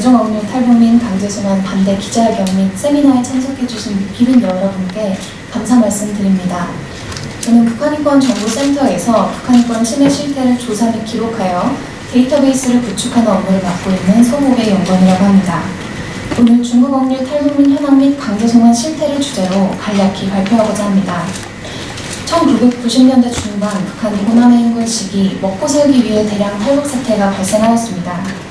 대중 억류 탈북 민 강제 송환 반대 기자회견 및 세미나에 참석해주신 비민여 여러분께 감사 말씀드립니다. 저는 북한인권정보센터에서 북한인권 침해 실태를 조사 및 기록하여 데이터베이스를 구축하는 업무를 맡고 있는 서호배 연구원이라고 합니다. 오늘 중국 억류 탈북민 현황 및 강제 송환 실태를 주제로 간략히 발표하고자 합니다. 1990년대 중반 북한 고난의 인군 시기 먹고 살기 위해 대량 탈북 사태가 발생하였습니다.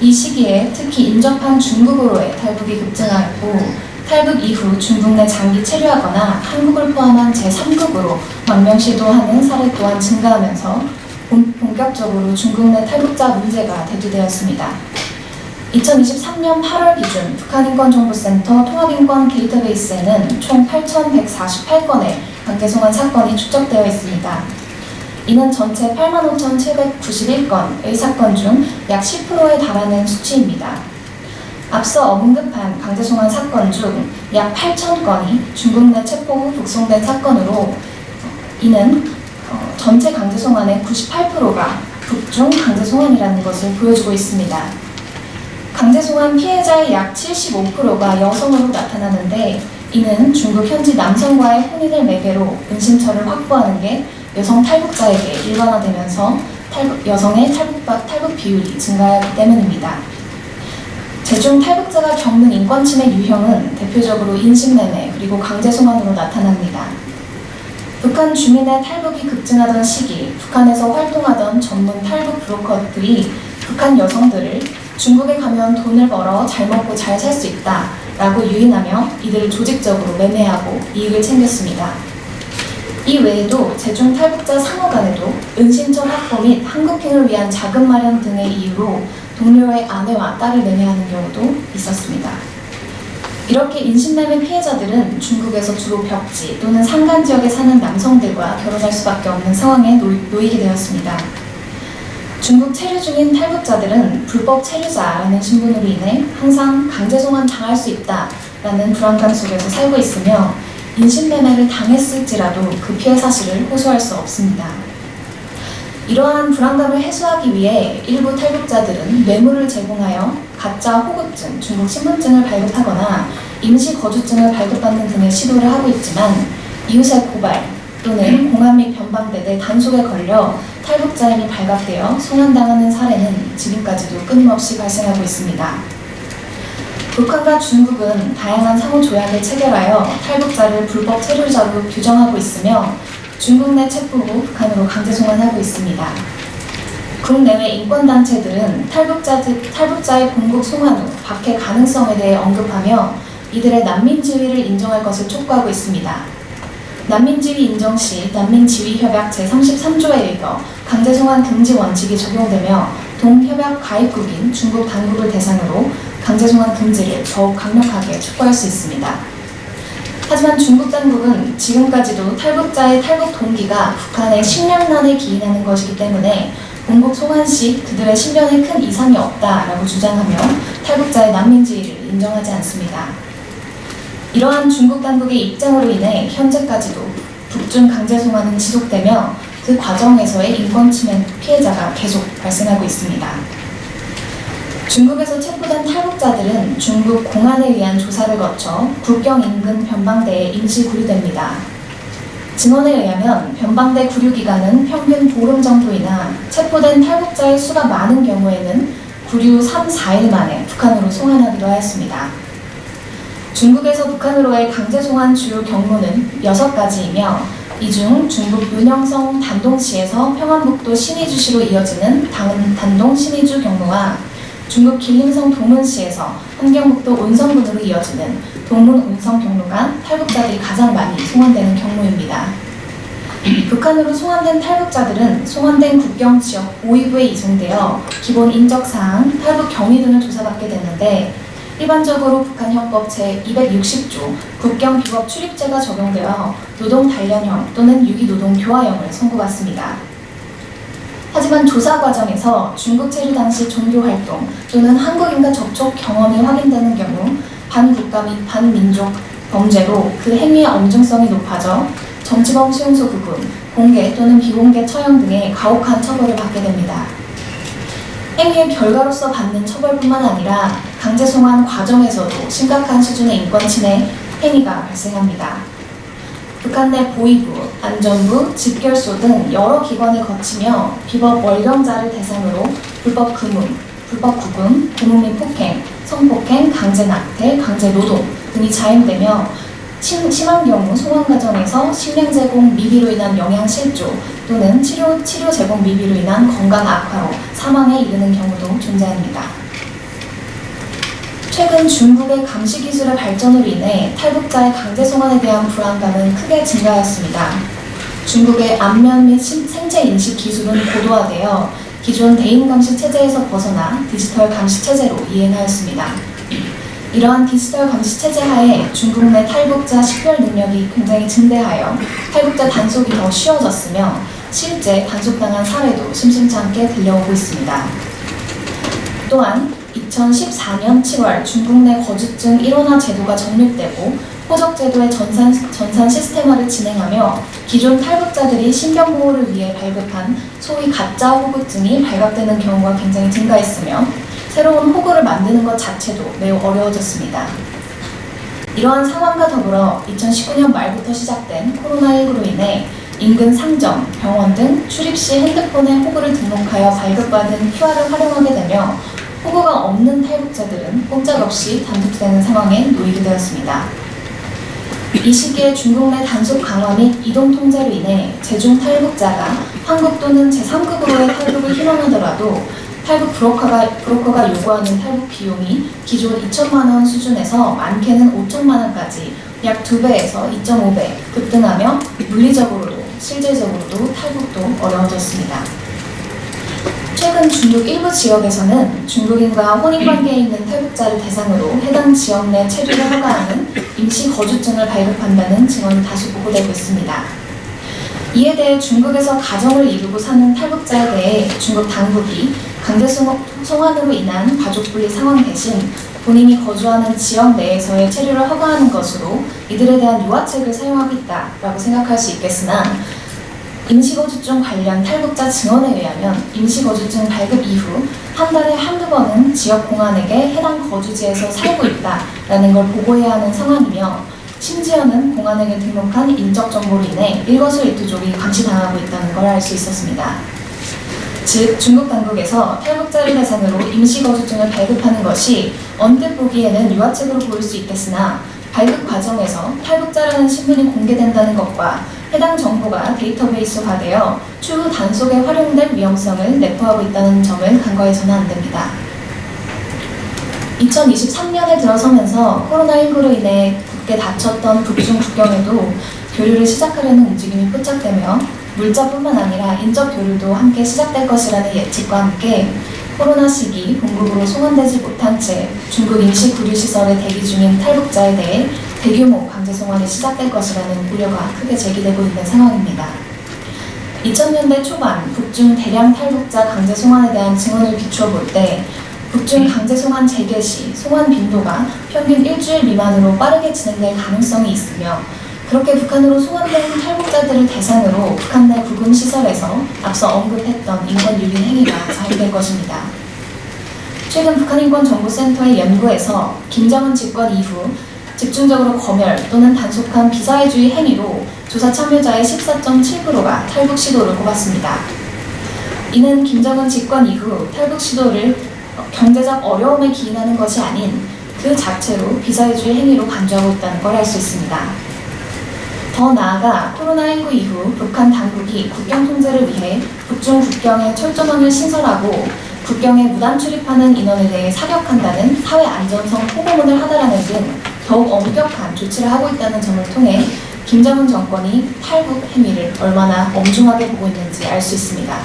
이 시기에 특히 인접한 중국으로의 탈북이 급증하였고 탈북 이후 중국 내 장기 체류하거나 한국을 포함한 제3국으로 망명 시도하는 사례 또한 증가하면서 본격적으로 중국 내 탈북자 문제가 대두되었습니다. 2023년 8월 기준 북한인권정보센터 통합인권 데이터베이스에는 총 8,148건의 강제송환 사건이 축적되어 있습니다. 이는 전체 85,791건의 사건 중 약 10%에 달하는 수치입니다. 앞서 언급한 강제송환 사건 중 약 8,000건이 중국 내 체포 후 북송된 사건으로 이는 전체 강제송환의 98%가 북중 강제송환이라는 것을 보여주고 있습니다. 강제송환 피해자의 약 75%가 여성으로 나타나는데 이는 중국 현지 남성과의 혼인을 매개로 은신처를 확보하는 게 여성 탈북자에게 일반화되면서 여성의 탈북 비율이 증가하기 때문입니다. 제중 탈북자가 겪는 인권침해 유형은 대표적으로 인신매매 그리고 강제송환으로 나타납니다. 북한 주민의 탈북이 급증하던 시기 북한에서 활동하던 전문 탈북 브로커들이 북한 여성들을 중국에 가면 돈을 벌어 잘 먹고 잘 살 수 있다 라고 유인하며 이들을 조직적으로 매매하고 이익을 챙겼습니다. 이 외에도 제중 탈북자 상호 간에도 은신처 확보 및 한국행을 위한 자금 마련 등의 이유로 동료의 아내와 딸을 매매하는 경우도 있었습니다. 이렇게 인신매매 피해자들은 중국에서 주로 벽지 또는 산간 지역에 사는 남성들과 결혼할 수밖에 없는 상황에 놓이게 되었습니다. 중국 체류 중인 탈북자들은 불법 체류자라는 신분으로 인해 항상 강제송환 당할 수 있다라는 불안감 속에서 살고 있으며 인신매매를 당했을지라도 그 피해 사실을 호소할 수 없습니다. 이러한 불안감을 해소하기 위해 일부 탈북자들은 뇌물을 제공하여 가짜 호구증, 중국 신분증을 발급하거나 임시 거주증을 발급받는 등의 시도를 하고 있지만 이웃의 고발 또는 공안 및 변방대 내 단속에 걸려 탈북자임이 발각되어 송환당하는 사례는 지금까지도 끊임없이 발생하고 있습니다. 북한과 중국은 다양한 상호 조약을 체결하여 탈북자를 불법 체류자로 규정하고 있으며 중국 내 체포 후 북한으로 강제 송환하고 있습니다. 국내외 인권단체들은 탈북자의 본국 송환 후 박해 가능성에 대해 언급하며 이들의 난민 지위를 인정할 것을 촉구하고 있습니다. 난민 지위 인정 시 난민지위협약 제33조에 의거 강제 송환 금지 원칙이 적용되며 동협약 가입국인 중국 당국을 대상으로 강제 송환 금지를 더욱 강력하게 촉구할 수 있습니다. 하지만 중국 당국은 지금까지도 탈북자의 탈북 동기가 북한의 식량난에 기인하는 것이기 때문에 본국 송환 시 그들의 신변에 큰 이상이 없다라고 주장하며 탈북자의 난민지위를 인정하지 않습니다. 이러한 중국 당국의 입장으로 인해 현재까지도 북중 강제 송환은 지속되며 그 과정에서의 인권침해 피해자가 계속 발생하고 있습니다. 중국에서 체포된 탈북자들은 중국 공안에 의한 조사를 거쳐 국경 인근 변방대에 임시 구류됩니다. 증언에 의하면 변방대 구류 기간은 평균 보름 정도이나 체포된 탈북자의 수가 많은 경우에는 구류 3-4일 만에 북한으로 송환하기도 하였습니다. 중국에서 북한으로의 강제 송환 주요 경로는 6가지이며 이 중 중국 윤영성 단동시에서 평안북도 신의주시로 이어지는 단동 신의주 경로와 중국 길림성 도문시에서 함경북도 온성군으로 이어지는 동문 온성 경로가 탈북자들이 가장 많이 송환되는 경로입니다. 북한으로 송환된 탈북자들은 송환된 국경 지역 5위부에 이송되어 기본 인적사항, 탈북 경위 등을 조사받게 되는데 일반적으로 북한 형법 제260조 국경비법 출입제가 적용되어 노동 단련형 또는 유기노동 교화형을 선고받습니다. 하지만 조사 과정에서 중국 체류 당시 종교활동 또는 한국인과 접촉 경험이 확인되는 경우 반국가 및 반민족 범죄로 그 행위의 엄중성이 높아져 정치범 수용소 구금, 공개 또는 비공개 처형 등의 가혹한 처벌을 받게 됩니다. 행위의 결과로서 받는 처벌뿐만 아니라 강제 송환 과정에서도 심각한 수준의 인권 침해 행위가 발생합니다. 북한 내 보위부, 안전부, 집결소 등 여러 기관을 거치며 비법 월경자를 대상으로 불법 금융, 불법 구금, 고문 및 폭행, 성폭행, 강제 낙태, 강제 노동 등이 자행되며 심한 경우 송환 과정에서 식량 제공 미비로 인한 영양실조 또는 치료 제공 미비로 인한 건강 악화로 사망에 이르는 경우도 존재합니다. 최근 중국의 감시 기술의 발전으로 인해 탈북자의 강제 송환에 대한 불안감은 크게 증가하였습니다. 중국의 안면 및 생체 인식 기술은 고도화되어 기존 대인 감시 체제에서 벗어나 디지털 감시 체제로 이행하였습니다. 이러한 디지털 감시 체제 하에 중국 내 탈북자 식별 능력이 굉장히 증대하여 탈북자 단속이 더 쉬워졌으며 실제 단속당한 사례도 심심치 않게 들려오고 있습니다. 또한 2014년 7월 중국 내 거주증 1원화 제도가 정립되고 호적제도의 전산 시스템화를 진행하며 기존 탈북자들이 신변보호를 위해 발급한 소위 가짜 호구증이 발각되는 경우가 굉장히 증가했으며 새로운 호구를 만드는 것 자체도 매우 어려워졌습니다. 이러한 상황과 더불어 2019년 말부터 시작된 코로나19로 인해 인근 상점, 병원 등 출입 시 핸드폰에 호구를 등록하여 발급받은 QR을 활용하게 되며 호구가 없는 탈북자들은 꼼짝없이 단속되는 상황에 놓이게 되었습니다. 이 시기에 중국 내 단속 강화 및 이동 통제로 인해 재중 탈북자가 한국 또는 제3국으로의 탈북을 희망하더라도 탈북 브로커가 요구하는 탈북 비용이 기존 2천만 원 수준에서 많게는 5천만 원까지 약 2배에서 2.5배 급등하며 물리적으로도 실질적으로도 탈북도 어려워졌습니다. 최근 중국 일부 지역에서는 중국인과 혼인관계에 있는 탈북자를 대상으로 해당 지역 내 체류를 허가하는 임시 거주증을 발급한다는 증언이 다수 보고되고 있습니다. 이에 대해 중국에서 가정을 이루고 사는 탈북자에 대해 중국 당국이 강제 송환으로 인한 가족분리 상황 대신 본인이 거주하는 지역 내에서의 체류를 허가하는 것으로 이들에 대한 유화책을 사용하고 있다라고 생각할 수 있겠으나 임시거주증 관련 탈북자 증언에 의하면 임시거주증 발급 이후 한 달에 한두 번은 지역 공안에게 해당 거주지에서 살고 있다라는 걸 보고해야 하는 상황이며 심지어는 공안에게 등록한 인적 정보로 인해 일거수일투족이 감시당하고 있다는 걸 알 수 있었습니다. 즉 중국 당국에서 탈북자를 대상으로 임시거주증을 발급하는 것이 언뜻 보기에는 유화책으로 보일 수 있겠으나 발급 과정에서 탈북자라는 신분이 공개된다는 것과 해당 정보가 데이터베이스화되어 추후 단속에 활용될 위험성을 내포하고 있다는 점을 간과해서는 안 됩니다. 2023년에 들어서면서 코로나19로 인해 굳게 닫혔던 북중 국경에도 교류를 시작하려는 움직임이 포착되며 물자뿐만 아니라 인적 교류도 함께 시작될 것이라는 예측과 함께 코로나 시기 본국으로 송환되지 못한 채 중국 임시 구류시설에 대기 중인 탈북자에 대해 대규모 강제 송환이 시작될 것이라는 우려가 크게 제기되고 있는 상황입니다. 2000년대 초반 북중 대량 탈북자 강제 송환에 대한 증언을 비추어 볼 때 북중 강제 송환 재개 시 송환 빈도가 평균 일주일 미만으로 빠르게 진행될 가능성이 있으며 그렇게 북한으로 송환된 탈북자들을 대상으로 북한 내 구금 시설에서 앞서 언급했던 인권 유린 행위가 자행될 것입니다. 최근 북한인권정보센터의 연구에서 김정은 집권 이후 집중적으로 검열 또는 단속한 비사회주의 행위로 조사 참여자의 14.7%가 탈북 시도를 꼽았습니다. 이는 김정은 집권 이후 탈북 시도를 경제적 어려움에 기인하는 것이 아닌 그 자체로 비사회주의 행위로 간주하고 있다는 걸 알 수 있습니다. 더 나아가 코로나19 이후 북한 당국이 국경 통제를 위해 북중 국경에 철조망을 신설하고 국경에 무단 출입하는 인원에 대해 사격한다는 사회 안전성 포고문을 하다라는 등 더욱 엄격한 조치를 하고 있다는 점을 통해 김정은 정권이 탈북 행위를 얼마나 엄중하게 보고 있는지 알 수 있습니다.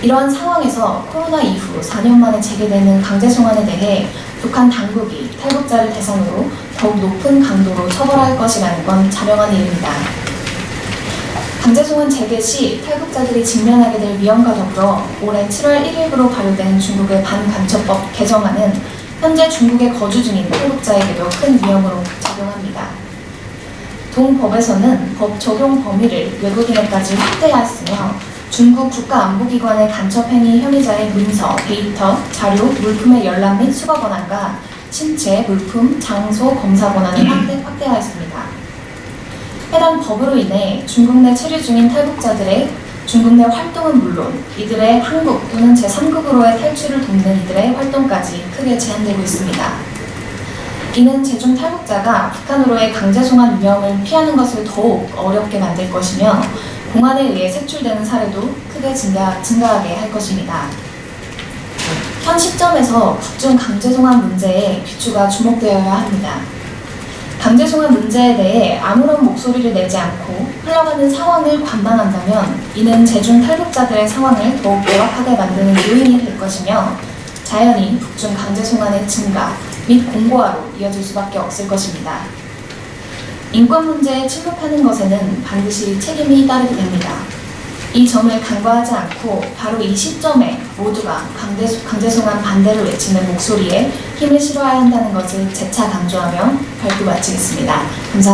이러한 상황에서 코로나 이후 4년 만에 재개되는 강제 송환에 대해 북한 당국이 탈북자를 대상으로 더욱 높은 강도로 처벌할 것이라는 건 자명한 일입니다. 강제 송환 재개 시 탈북자들이 직면하게 될 위험과 더불어 올해 7월 1일부로 발효된 중국의 반간첩법 개정안은 현재 중국에 거주 중인 탈북자에게도 큰 위험으로 작용합니다. 동 법에서는 법 적용 범위를 외국인에까지 확대하였으며 중국 국가안보기관의 간첩행위 혐의자의 문서, 데이터, 자료, 물품의 열람 및 수거 권한과 신체, 물품, 장소 검사 권한을 확대하였습니다. 해당 법으로 인해 중국 내 체류 중인 탈북자들의 중국 내 활동은 물론 이들의 한국 또는 제3국으로의 탈출을 돕는 이들의 활동까지 크게 제한되고 있습니다. 이는 재중 탈북자가 북한으로의 강제 송환 위험을 피하는 것을 더욱 어렵게 만들 것이며 공안에 의해 색출되는 사례도 크게 증가하게 할 것입니다. 현 시점에서 국중 강제송환 문제에 귀추가 주목되어야 합니다. 강제송환 문제에 대해 아무런 목소리를 내지 않고 흘러가는 상황을 관망한다면 이는 재중 탈북자들의 상황을 더욱 열악하게 만드는 요인이 될 것이며 자연히 북중 강제송환의 증가 및 공고화로 이어질 수밖에 없을 것입니다. 인권 문제에 침묵하는 것에는 반드시 책임이 따르게 됩니다. 이 점을 간과하지 않고 바로 이 시점에 모두가 강제송환 반대를 외치는 목소리에 힘을 실어야 한다는 것을 재차 강조하며 발표 마치겠습니다. 감사합니다.